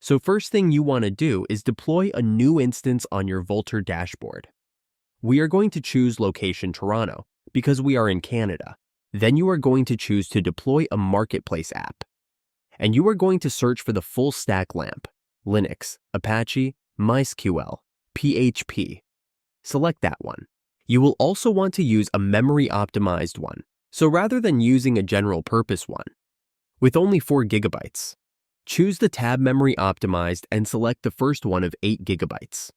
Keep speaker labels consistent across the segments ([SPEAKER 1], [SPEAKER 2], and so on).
[SPEAKER 1] So first thing you want to do is deploy a new instance on your Vultr dashboard. We are going to choose location Toronto because we are in Canada. Then you are going to choose to deploy a marketplace app. And you are going to search for the full stack LAMP, Linux, Apache, MySQL, PHP. Select that one. You will also want to use a memory optimized one. So rather than using a general purpose one, with only 4 gigabytes, choose the tab memory optimized and select the first one of 8 gigabytes.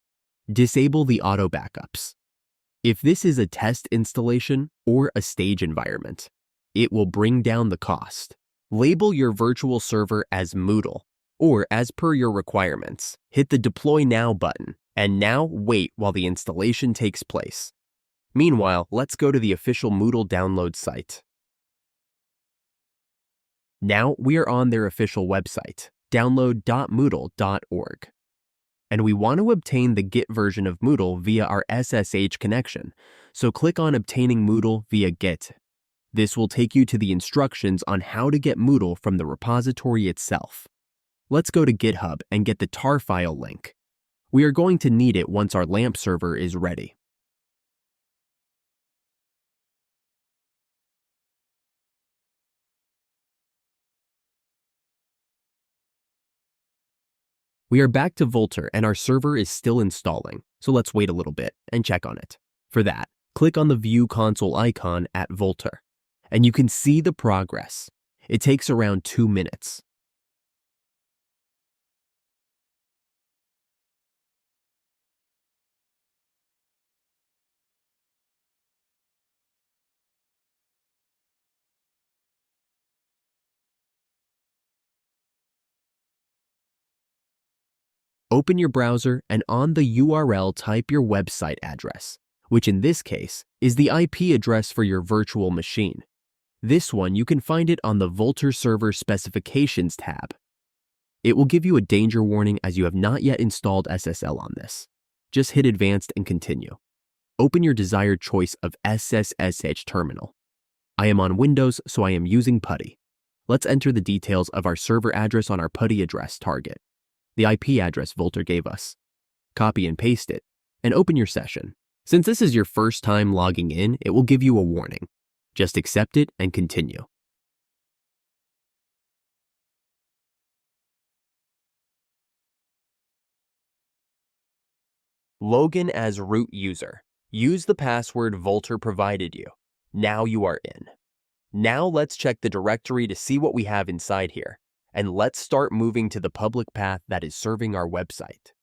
[SPEAKER 1] Disable the auto backups. If this is a test installation or a stage environment, it will bring down the cost. Label your virtual server as Moodle, or as per your requirements. Hit the Deploy Now button, and now wait while the installation takes place. Meanwhile, let's go to the official Moodle download site. Now we are on their official website, download.moodle.org. And we want to obtain the Git version of Moodle via our SSH connection, so click on Obtaining Moodle via Git. This will take you to the instructions on how to get Moodle from the repository itself. Let's go to GitHub and get the tar file link. We are going to need it once our LAMP server is ready. We are back to Vultr and our server is still installing, so let's wait a little bit and check on it. For that, click on the View Console icon at Vultr, and you can see the progress. It takes around 2 minutes. Open your browser and on the URL type your website address, which in this case is the IP address for your virtual machine. This one you can find it on the Vultr Server Specifications tab. It will give you a danger warning as you have not yet installed SSL on this. Just hit Advanced and continue. Open your desired choice of SSH terminal. I am on Windows, so I am using PuTTY. Let's enter the details of our server address on our PuTTY address target, the IP address Vultr gave us. Copy and paste it, and open your session. Since this is your first time logging in, it will give you a warning. Just accept it and continue. Login as root user. Use the password Vultr provided you. Now you are in. Now let's check the directory to see what we have inside here. And let's start moving to the public path that is serving our website.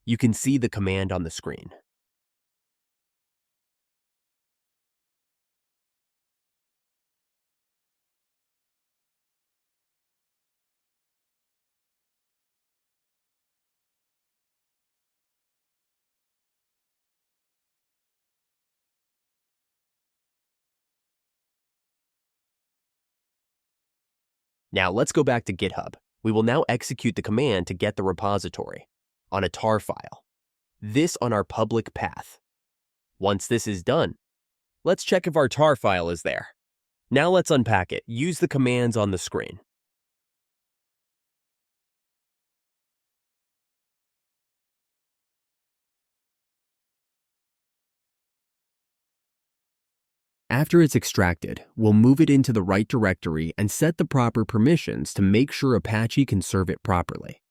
[SPEAKER 1] You can see the command on the screen. Now let's go back to GitHub. We will now execute the command to get the repository on a tar file. This on our public path. Once this is done, let's check if our tar file is there. Now let's unpack it. Use the commands on the screen. After it's extracted, we'll move it into the right directory and set the proper permissions to make sure Apache can serve it properly.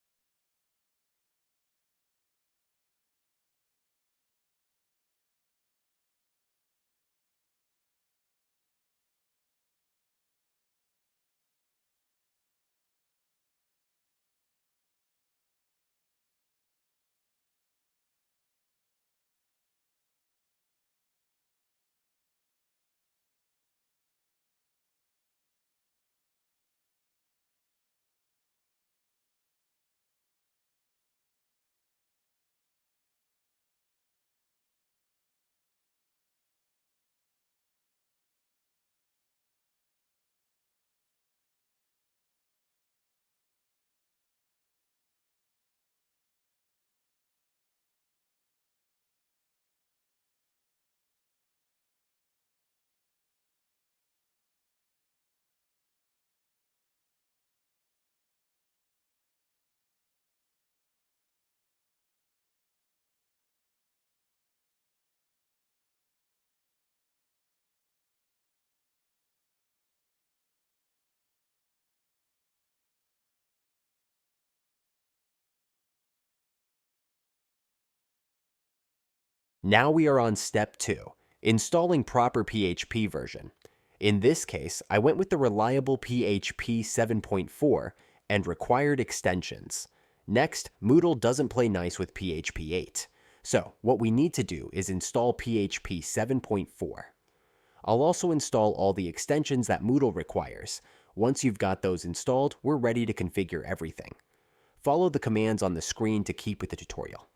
[SPEAKER 1] Now we are on step 2, installing proper PHP version. In this case, I went with the reliable PHP 7.4 and required extensions. Next, Moodle doesn't play nice with PHP 8. So what we need to do is install PHP 7.4. I'll also install all the extensions that Moodle requires. Once you've got those installed, we're ready to configure everything. Follow the commands on the screen to keep with the tutorial.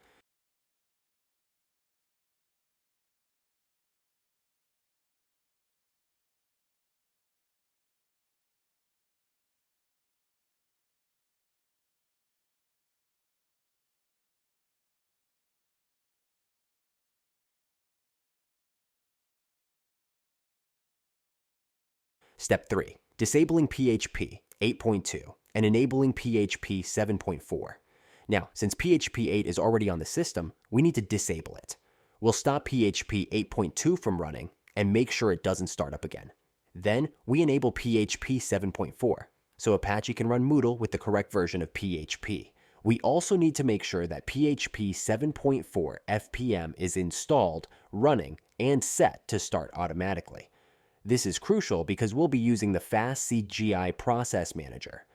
[SPEAKER 1] Step 3. Disabling PHP 8.2 and enabling PHP 7.4. Now, since PHP 8 is already on the system, we need to disable it. We'll stop PHP 8.2 from running and make sure it doesn't start up again. Then, we enable PHP 7.4, so Apache can run Moodle with the correct version of PHP. We also need to make sure that PHP 7.4 FPM is installed, running, and set to start automatically. This is crucial because we'll be using the fast CGI process manager.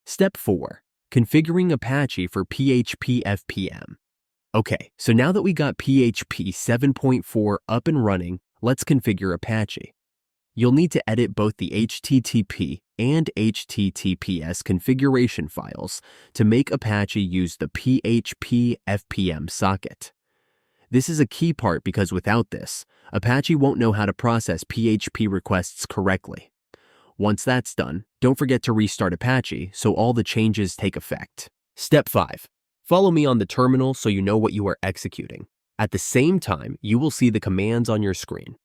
[SPEAKER 1] Step 4. Configuring Apache for PHP-FPM. Okay, so now that we got PHP 7.4 up and running, let's configure Apache. You'll need to edit both the HTTP and HTTPS configuration files to make Apache use the PHP-FPM socket. This is a key part because without this, Apache won't know how to process PHP requests correctly. Once that's done, don't forget to restart Apache so all the changes take effect. Step 5. Follow me on the terminal so you know what you are executing. At the same time, you will see the commands on your screen.